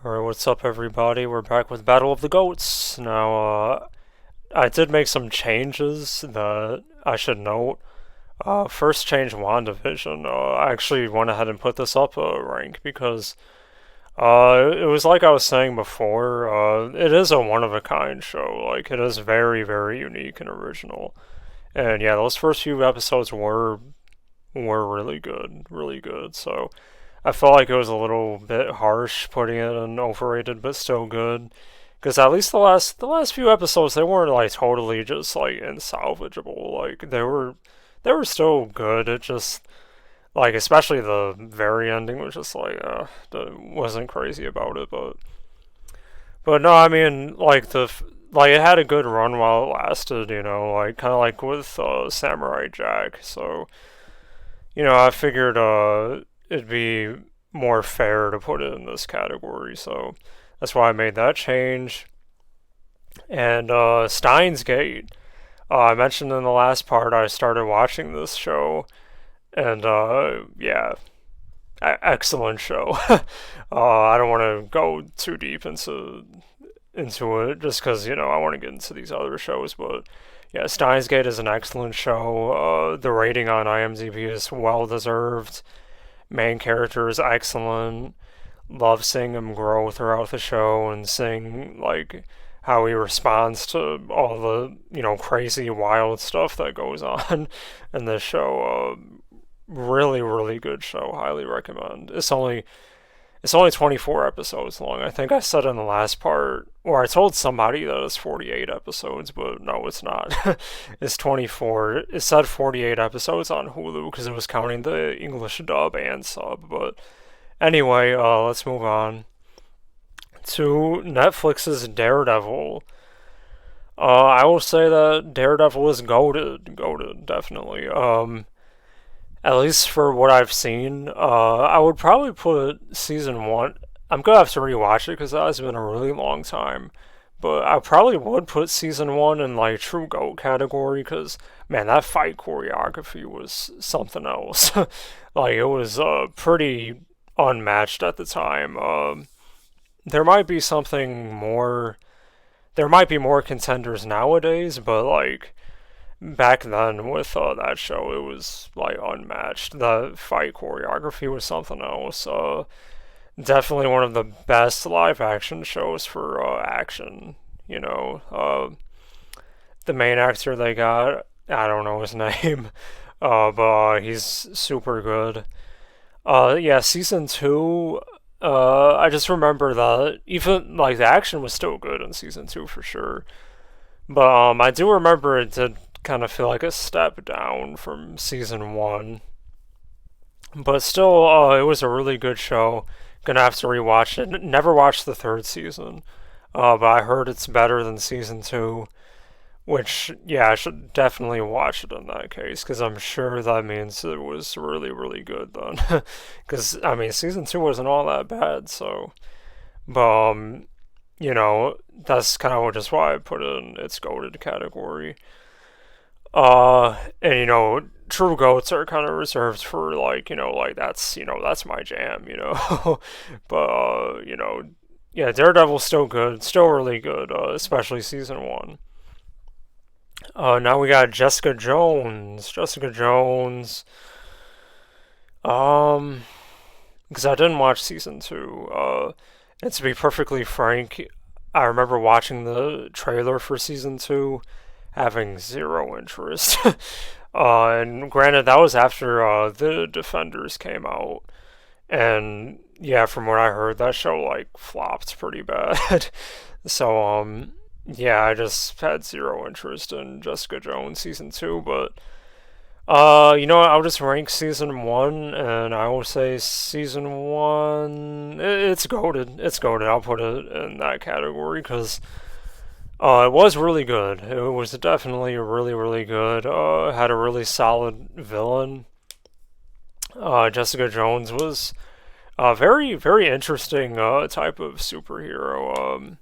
Alright, what's up, everybody? We're back with Battle of the Goats. Now, I did make some changes that I should note. First change, WandaVision. I actually went ahead and put this up a rank because it was like I was saying before, it is a one-of-a-kind show. Like, it is very, very unique and original. And yeah, those first few episodes were really good, really good. So I felt like it was a little bit harsh putting it in overrated, but still good. Because at least the last few episodes, they weren't like totally just like insalvageable. Like they were still good. It just like especially the very ending was just like wasn't crazy about it, but no, I mean like like it had a good run while it lasted. Like kind of like with Samurai Jack. So I figured it'd be more fair to put it in this category, so that's why I made that change. And Steins Gate. I mentioned in the last part I started watching this show, and yeah, excellent show. I don't want to go too deep into it just because I want to get into these other shows, but yeah, Steins Gate is an excellent show. The rating on IMDb is well deserved. Main character is excellent. Love seeing him grow throughout the show and seeing like how he responds to all the crazy wild stuff that goes on in this show. Really, really good show. Highly recommend. It's only 24 episodes long. I think I said in the last part, or I told somebody that it's 48 episodes, but no, it's not. It's 24. It said 48 episodes on Hulu because it was counting the English dub and sub. But anyway, let's move on to Netflix's Daredevil. I will say that Daredevil is goated, definitely. At least for what I've seen, I would probably put season one. I'm gonna have to rewatch it because that has been a really long time. But I probably would put season one in like true GOAT category because man, that fight choreography was something else. Like it was pretty unmatched at the time. There might be something more. There might be more contenders nowadays, but like back then with that show, it was like unmatched. The fight choreography was something else. Definitely one of the best live action shows for action. The main actor they got, I don't know his name, but he's super good. Yeah, season two. I just remember that even like the action was still good in season two for sure. But I do remember it did kind of feel like a step down from season one. But still, it was a really good show. Gonna have to rewatch it. Never watched the third season, but I heard it's better than season two. Which, yeah, I should definitely watch it in that case, because I'm sure that means it was really, really good then. Because, I mean, season two wasn't all that bad, so. But, that's kind of just why I put it in its goated category. And true goats are kind of reserved for like like that's my jam. But yeah, Daredevil's still good, still really good, especially season one. Now we got Jessica Jones. Jessica Jones. Um, because I didn't watch season two. And to be perfectly frank, I remember watching the trailer for season two, having zero interest. And granted, that was after the Defenders came out, and yeah, from what I heard, that show like flopped pretty bad. So yeah, I just had zero interest in Jessica Jones season two, but what? I'll just rank season one, and I will say season one. It's goaded. It's goaded. I'll put it in that category because it was really good. It was definitely really, really good. Had a really solid villain. Jessica Jones was a very, very interesting type of superhero.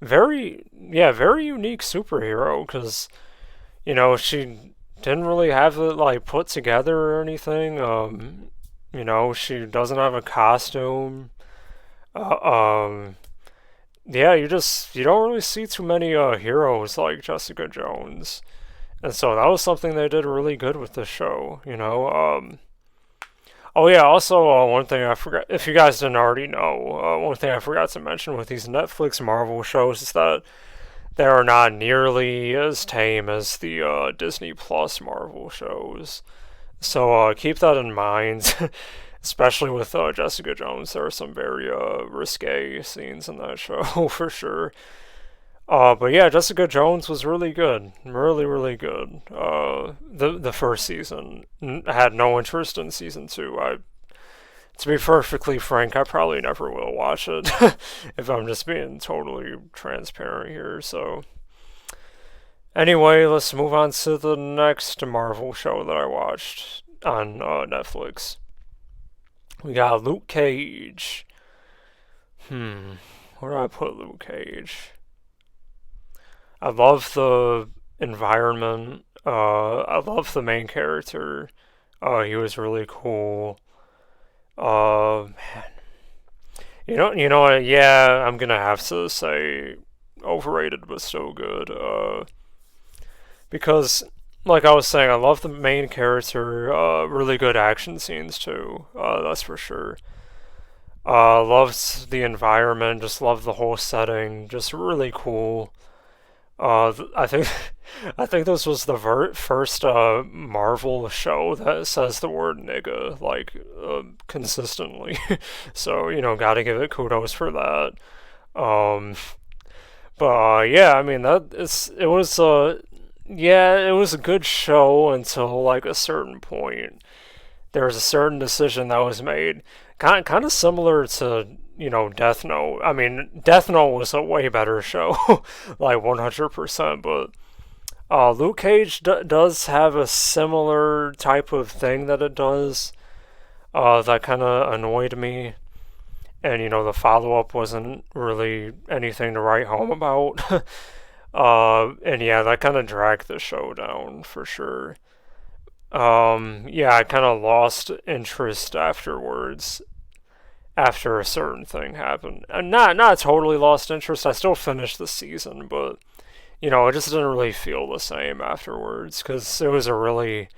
Very unique superhero because she didn't really have it like put together or anything. She doesn't have a costume. Uh, um, yeah, you don't really see too many heroes like Jessica Jones, and so that was something they did really good with the show. Oh yeah, also one thing I forgot, if you guys didn't already know, one thing I forgot to mention with these Netflix Marvel shows is that they are not nearly as tame as the Disney Plus Marvel shows. So keep that in mind, especially with Jessica Jones. There are some very risque scenes in that show for sure. But yeah, Jessica Jones was really good, really really good. The first season. I had no interest in season two. To be perfectly frank, I probably never will watch it if I'm just being totally transparent here. So anyway, let's move on to the next Marvel show that I watched on Netflix. We got Luke Cage. Where do I put Luke Cage? I love the environment. I love the main character. He was really cool. Man, you know what? Yeah, I'm gonna have to say overrated, but still good. Because, like I was saying, I love the main character. Really good action scenes too. That's for sure. Loved the environment. Just loved the whole setting. Just really cool. I think I think this was the first Marvel show that says the word nigga like consistently. So gotta give it kudos for that. Um, but yeah, I mean it was yeah, it was a good show until like a certain point. There was a certain decision that was made, kind of similar to Death Note. I mean, Death Note was a way better show, like 100%. But Luke Cage does have a similar type of thing that it does. That kind of annoyed me, and the follow up wasn't really anything to write home about. And yeah, that kind of dragged the show down for sure. Yeah, I kind of lost interest afterwards after a certain thing happened. And not totally lost interest. I still finished the season, but it just didn't really feel the same afterwards because it was a really,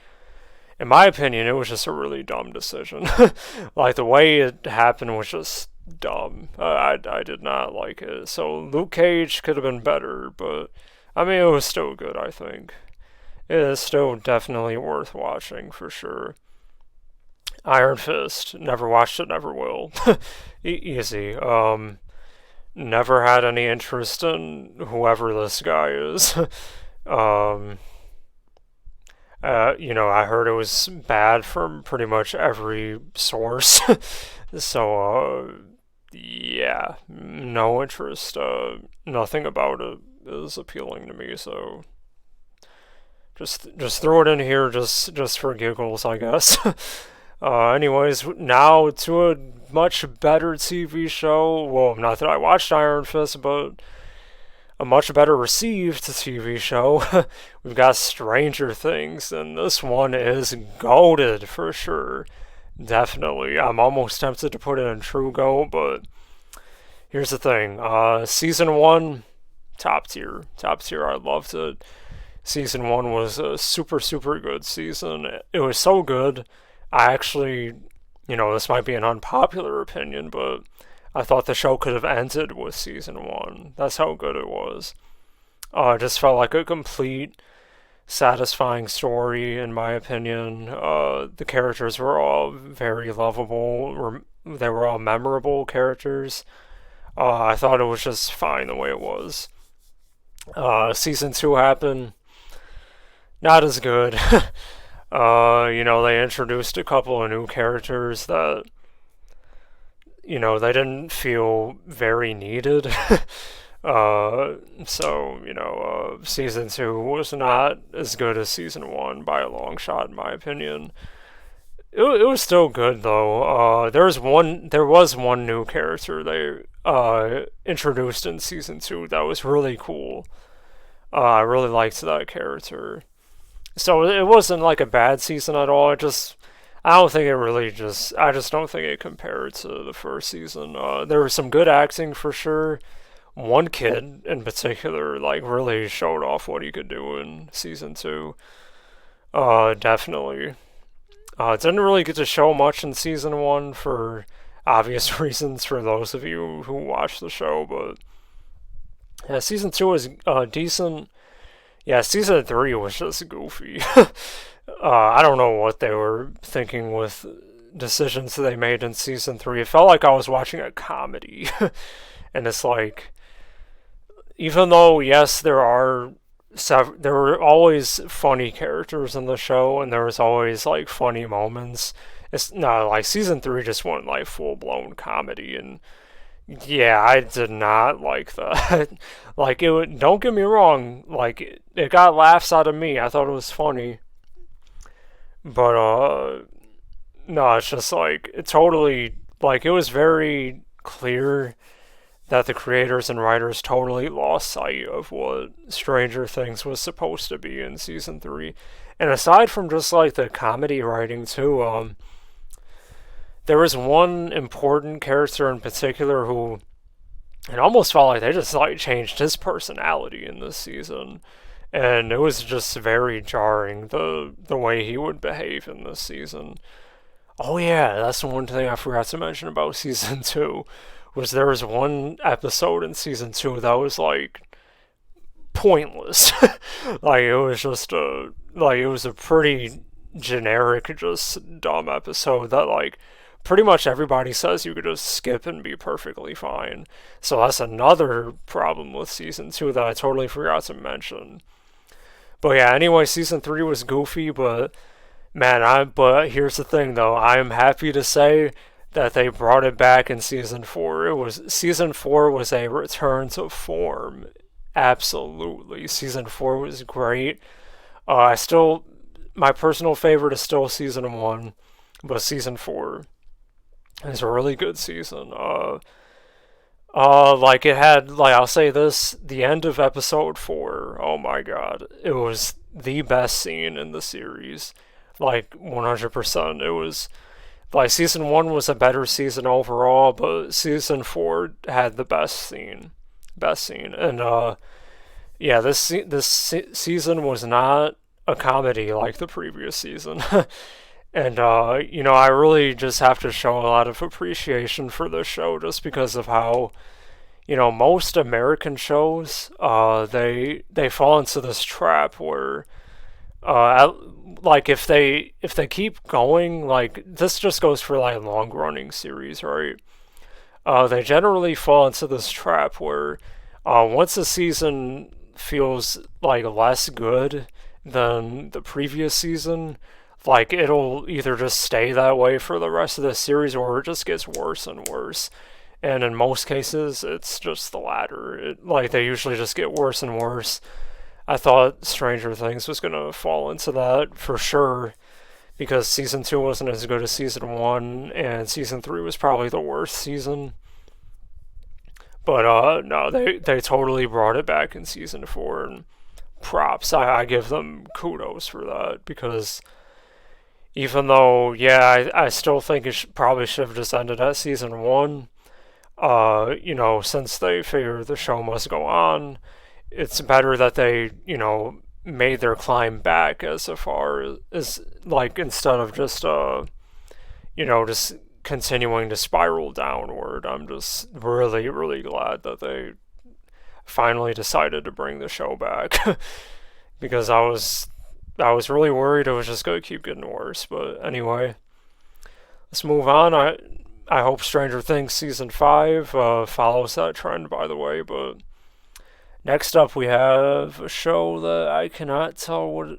in my opinion, it was just a really dumb decision. Like the way it happened was just dumb. I did not like it. So Luke Cage could have been better, but I mean it was still good. I think it is still definitely worth watching for sure. Iron Fist. Never watched it. Never will. Easy. Never had any interest in whoever this guy is. um, I heard it was bad from pretty much every source. So, yeah, no interest. Nothing about it is appealing to me. So, just throw it in here, just for giggles, I guess. Anyways, now to a much better TV show. Well, not that I watched Iron Fist, but a much better received TV show. We've got Stranger Things, and this one is goated for sure. Definitely. I'm almost tempted to put it in True Goat, but here's the thing. Season 1, top tier. Top tier. I loved it. Season 1 was a super, super good season. It was so good. I actually, this might be an unpopular opinion, but I thought the show could have ended with season 1. That's how good it was. It just felt like a complete, satisfying story, in my opinion. The characters were all very lovable. They were all memorable characters. I thought it was just fine the way it was. Season 2 happened. Not as good. They introduced a couple of new characters that, they didn't feel very needed. Season 2 was not as good as season 1 by a long shot, in my opinion. It was still good though. There was one new character they introduced in season 2 that was really cool. I really liked that character. So it wasn't like a bad season at all. I don't think it really I just don't think it compared to the first season. There was some good acting for sure. One kid in particular, like, really showed off what he could do in season two. Definitely. Didn't really get to show much in season one for obvious reasons for those of you who watch the show, but yeah, season two was decent. Yeah, season three was just goofy. I don't know what they were thinking with decisions they made in season three. It felt like I was watching a comedy, and it's like, even though yes, there were always funny characters in the show, and there was always like funny moments. It's not like season three just went like full blown comedy, and yeah, I did not like that. Like it would, don't get me wrong, like it got laughs out of me. I thought it was funny, but no, it's just like it totally like it was very clear that the creators and writers totally lost sight of what Stranger Things was supposed to be in season three. And aside from just like the comedy writing too, there was one important character in particular who it almost felt like they just like changed his personality in this season. And it was just very jarring the way he would behave in this season. Oh yeah, that's the one thing I forgot to mention about season two was there was one episode in season two that was like pointless. Like it was just it was a pretty generic, just dumb episode that like pretty much everybody says you could just skip and be perfectly fine. So that's another problem with season two that I totally forgot to mention. But yeah, anyway, season three was goofy, but man, but here's the thing though, I am happy to say that they brought it back in season four. Season four was a return to form. Absolutely, season four was great. My personal favorite is still season one, but season four is a really good season. Like it had, like I'll say this, the end of episode four. Oh my god, it was the best scene in the series. Like 100%, it was. Like season one was a better season overall, but season four had the best scene, and yeah, this season was not a comedy like the previous season, and I really just have to show a lot of appreciation for this show just because of how most American shows they fall into this trap where like if they keep going, like this just goes for like long running series, right? They generally fall into this trap where once a season feels like less good than the previous season, like it'll either just stay that way for the rest of the series or it just gets worse and worse. And in most cases, it's just the latter. Like they usually just get worse and worse. I thought Stranger Things was gonna fall into that for sure because season two wasn't as good as season one, and season three was probably the worst season. But no, they totally brought it back in season four, and props. I give them kudos for that because even though I still think probably should have just ended at season one. Since they figure the show must go on, it's better that they, made their climb back as far as like instead of just continuing to spiral downward. I'm just really, really glad that they finally decided to bring the show back because I was really worried it was just gonna keep getting worse. But anyway, let's move on. I hope Stranger Things season 5 follows that trend, by the way. But next up, we have a show that I cannot tell what.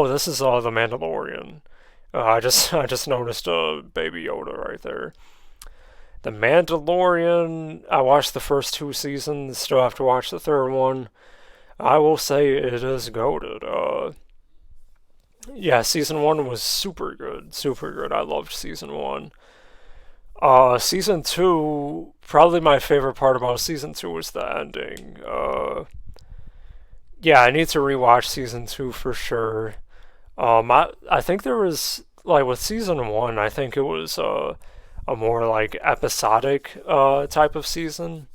This is The Mandalorian. I just noticed Baby Yoda right there. The Mandalorian. I watched the first 2 seasons. Still have to watch the third one. I will say it is goated. Yeah, season 1 was super good. Super good. I loved season 1. Season 2, probably my favorite part about season 2 was the ending. Yeah, I need to rewatch season 2 for sure. I think there was like with season one, I think it was a more like episodic type of season.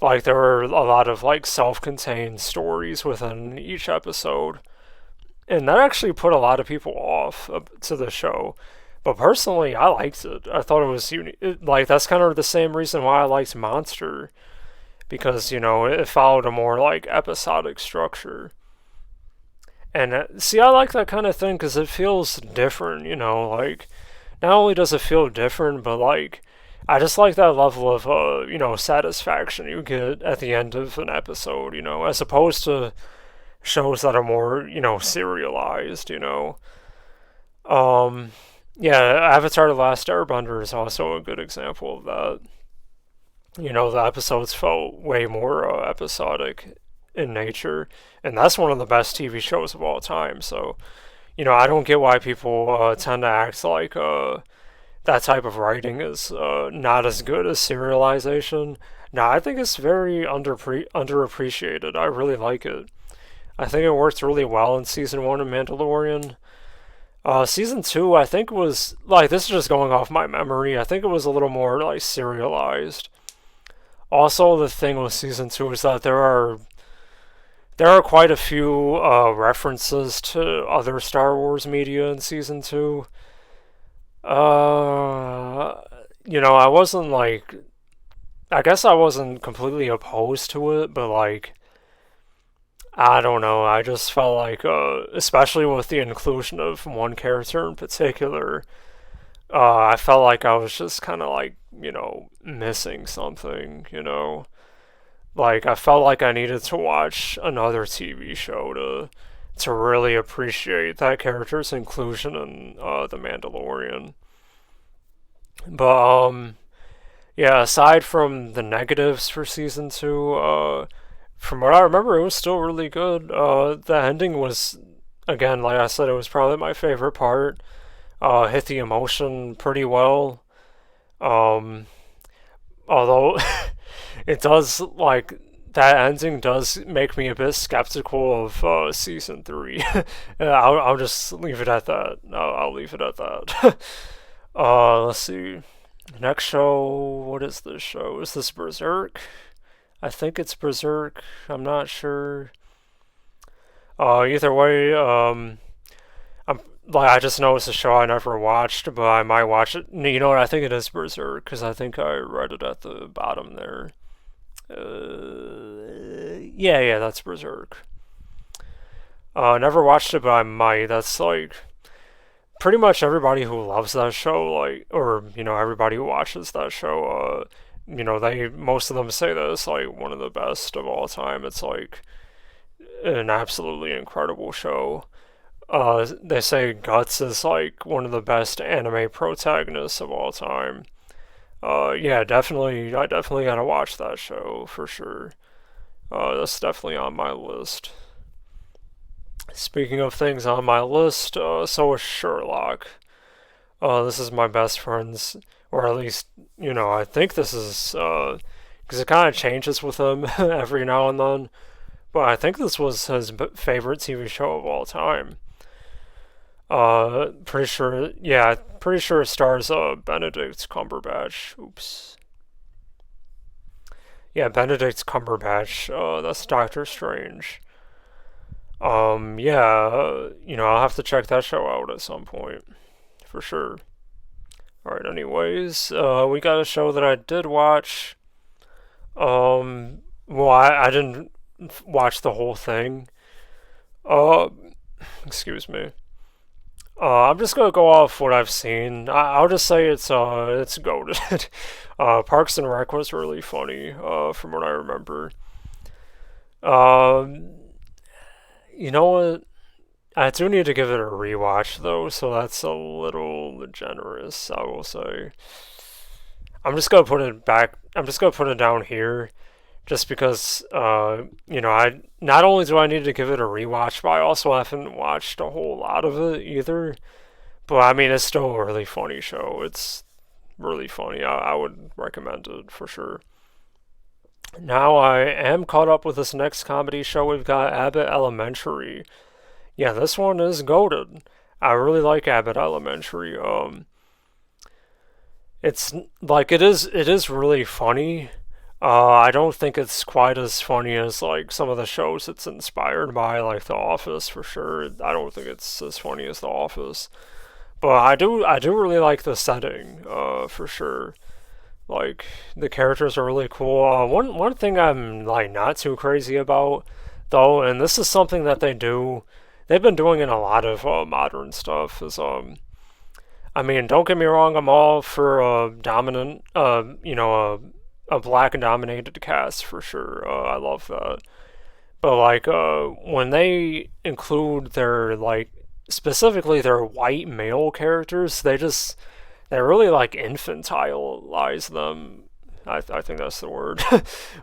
Like there were a lot of like self-contained stories within each episode, and that actually put a lot of people off to the show. But personally, I liked it. I thought it was unique. Like that's kind of the same reason why I liked Monster, because it followed a more like episodic structure. And see, I like that kind of thing because it feels different. Like not only does it feel different, but like I just like that level of satisfaction you get at the end of an episode. As opposed to shows that are more serialized. Um, yeah, Avatar: The Last Airbender is also a good example of that. The episodes felt way more episodic in nature, and that's one of the best TV shows of all time. So, I don't get why people tend to act like that type of writing is not as good as serialization. Now, I think it's very underappreciated. I really like it. I think it worked really well in season one of Mandalorian. Season two, I think was like this is just going off my memory. I think it was a little more like serialized. Also, the thing with season two is that there are quite a few references to other Star Wars media in season two. I wasn't like, I guess I wasn't completely opposed to it, but like, I don't know. I just felt like, especially with the inclusion of one character in particular, I felt like I was just kind of like, missing something. Like I felt like I needed to watch another TV show to really appreciate that character's inclusion in The Mandalorian. But yeah, aside from the negatives for season two, from what I remember, it was still really good. The ending was, again, like I said, it was probably my favorite part. Hit the emotion pretty well. Um, Although it does like that ending does make me a bit skeptical of season three. I'll just leave it at that. I'll leave it at that. Let's see. Next show. What is this show? Is this Berserk? I think it's Berserk. I'm not sure. Either way, I'm like I just know it's a show I never watched, but I might watch it. You know what? I think it is Berserk because I think I read it at the bottom there. Yeah, that's Berserk. Never watched it, but I might. That's like pretty much everybody who loves that show, like, or everybody who watches that show. They most of them say that it's like one of the best of all time. It's like an absolutely incredible show. They say Guts is like one of the best anime protagonists of all time. Yeah, definitely, I definitely gotta watch that show for sure. That's definitely on my list. Speaking of things on my list, so is Sherlock. This is my best friend's, or at least, I think this is, because it kind of changes with him every now and then, but I think this was his favorite TV show of all time. Pretty sure, yeah, pretty sure it stars Benedict Cumberbatch. Oops. Yeah, Benedict Cumberbatch. That's Doctor Strange. Yeah, I'll have to check that show out at some point, for sure. Alright, anyways, we got a show that I did watch. Well, I didn't watch the whole thing. Uh, Excuse me. I'm just gonna go off what I've seen. I'll just say it's goated. Parks and Rec was really funny, from what I remember. Um, you know what? I do need to give it a rewatch though, so that's a little generous, I will say. I'm just gonna put it back. I'm just gonna put it down here, just because I not only do I need to give it a rewatch, but I also haven't watched a whole lot of it either. But I mean, it's still a really funny show. It's really funny. I would recommend it for sure. Now I am caught up with this next comedy show. We've got Abbott Elementary. Yeah, this one is goated. I really like Abbott Elementary. It's like it is really funny. I don't think it's quite as funny as like some of the shows it's inspired by, like The Office for sure. I don't think it's as funny as The Office, but I do really like the setting, for sure. Like the characters are really cool. One thing I'm like not too crazy about though, and this is something that they've been doing in a lot of modern stuff is I mean, don't get me wrong, I'm all for a dominant, a black dominated cast for sure. I love that. But like, when they include their like specifically their white male characters, they really like infantilize them. I think that's the word.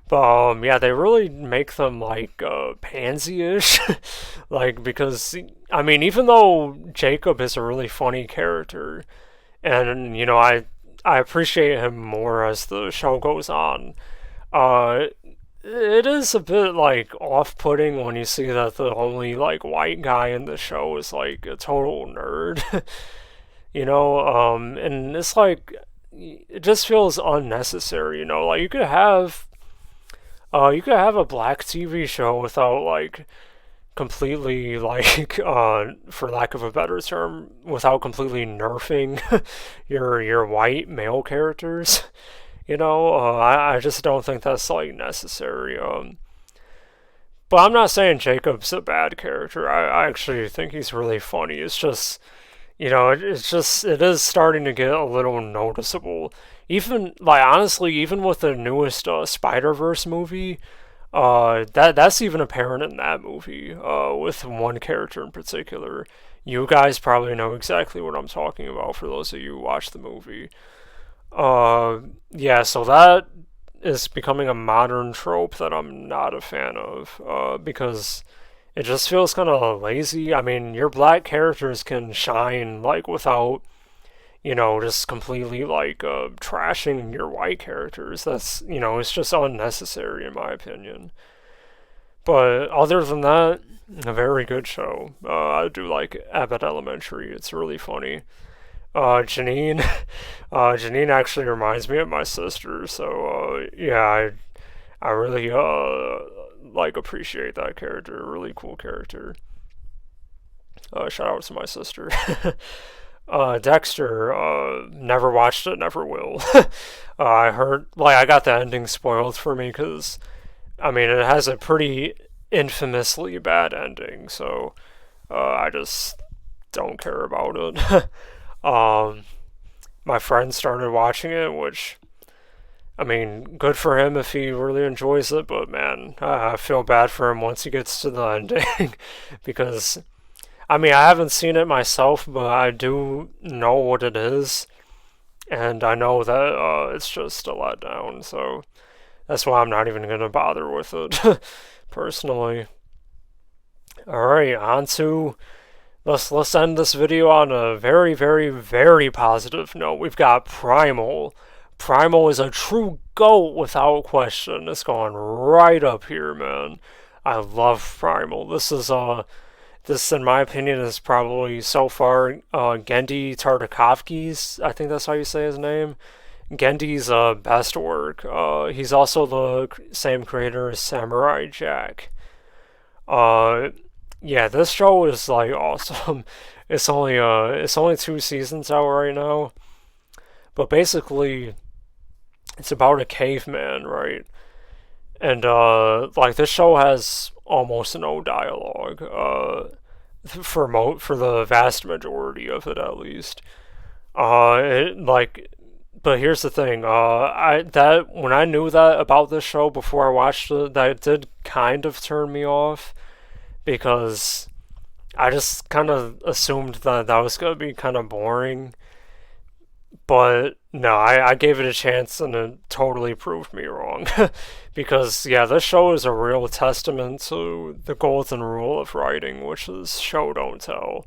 But yeah, they really make them like pansy-ish, like because I mean, even though Jacob is a really funny character, and I appreciate him more as the show goes on. Uh, it is a bit like off-putting when you see that the only like white guy in the show is like a total nerd. And it's like it just feels unnecessary. Like you could have a black TV show without like completely like for lack of a better term, without completely nerfing your white male characters. I just don't think that's like necessary. But I'm not saying Jacob's a bad character. I actually think he's really funny. It's just it is starting to get a little noticeable. Even like honestly, even with the newest Spider Verse movie, that's even apparent in that movie. With one character in particular, you guys probably know exactly what I'm talking about. For those of you who watched the movie, yeah. So that is becoming a modern trope that I'm not a fan of. Because it just feels kind of lazy. I mean, your black characters can shine like without just completely like trashing your white characters. It's just unnecessary in my opinion. But other than that, a very good show. I do like Abbott Elementary. It's really funny. Janine, Janine actually reminds me of my sister. So yeah, I really like appreciate that character. Really cool character. Shout out to my sister. Dexter, never watched it, never will. I heard, like, I got the ending spoiled for me because, I mean, it has a pretty infamously bad ending, so I just don't care about it. um, my friend started watching it, which, I mean, good for him if he really enjoys it, but man, I feel bad for him once he gets to the ending because I mean, I haven't seen it myself, but I do know what it is, and I know that it's just a letdown. So that's why I'm not even gonna bother with it, personally. All right, on to let's end this video on a very, very, very positive note. We've got Primal. Primal is a true GOAT without question. It's going right up here, man. I love Primal. This, in my opinion, is probably so far Genndy Tartakovsky's, I think that's how you say his name, Genndy's best work. He's also the same creator as Samurai Jack. Uh, yeah, this show is like awesome. It's only 2 seasons out right now, but basically it's about a caveman, right? And like this show has almost no dialogue. For the vast majority of it at least. But here's the thing. I that when I knew that about this show before I watched it, that did kind of turn me off because I just kind of assumed that that was gonna be kind of boring. But no, I gave it a chance and it totally proved me wrong. Because, yeah, this show is a real testament to the golden rule of writing, which is show, don't tell.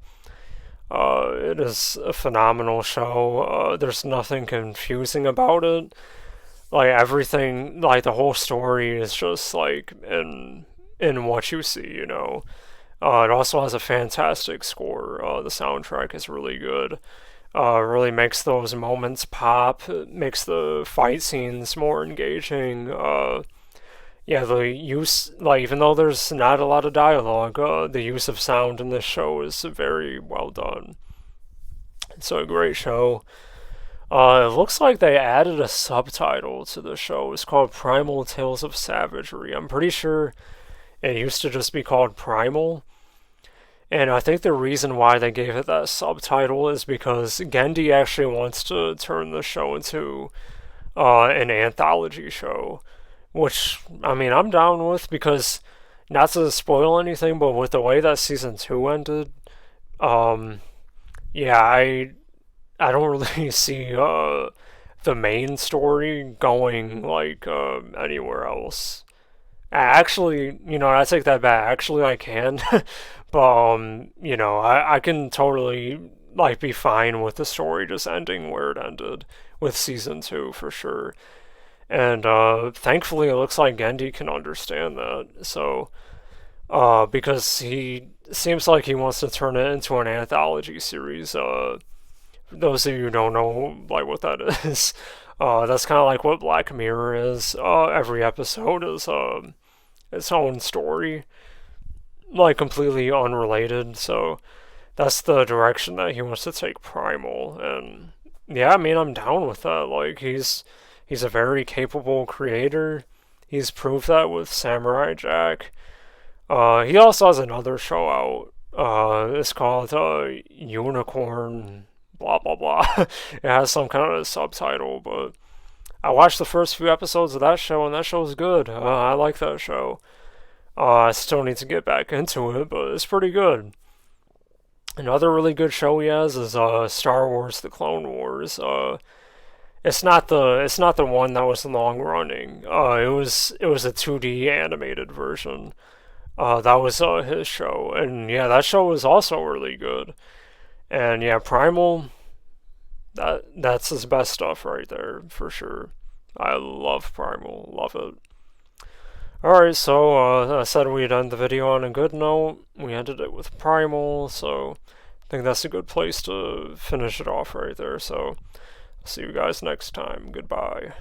It is a phenomenal show. There's nothing confusing about it. Like, everything, like, the whole story is just, like, in what you see. It also has a fantastic score. The soundtrack is really good. Really makes those moments pop. It makes the fight scenes more engaging. Yeah, the use, like, even though there's not a lot of dialogue, the use of sound in this show is very well done. It's a great show. It looks like they added a subtitle to the show. It's called Primal Tales of Savagery. I'm pretty sure it used to just be called Primal. And I think the reason why they gave it that subtitle is because Gendy actually wants to turn the show into an anthology show. Which, I mean, I'm down with because, not to spoil anything, but with the way that season 2 ended, um, yeah, I don't really see the main story going like anywhere else. Actually, I take that back. Actually, I can, but I can totally like be fine with the story just ending where it ended with season 2 for sure. And thankfully, it looks like Gendy can understand that. So, because he seems like he wants to turn it into an anthology series. Those of you who don't know like what that is, that's kind of like what Black Mirror is. Every episode is its own story, like completely unrelated. So that's the direction that he wants to take Primal, and yeah, I mean I'm down with that. Like he's a very capable creator. He's proved that with Samurai Jack. He also has another show out. It's called Unicorn blah blah blah. It has some kind of subtitle, but I watched the first few episodes of that show, and that show is good. I like that show. I still need to get back into it, but it's pretty good. Another really good show he has is Star Wars: The Clone Wars. It's not the one that was long running. It was a 2D animated version. That was his show, and yeah, that show was also really good. And yeah, Primal, that's his best stuff right there for sure. I love Primal, love it. Alright, so I said we'd end the video on a good note. We ended it with Primal, so I think that's a good place to finish it off right there. So, see you guys next time. Goodbye.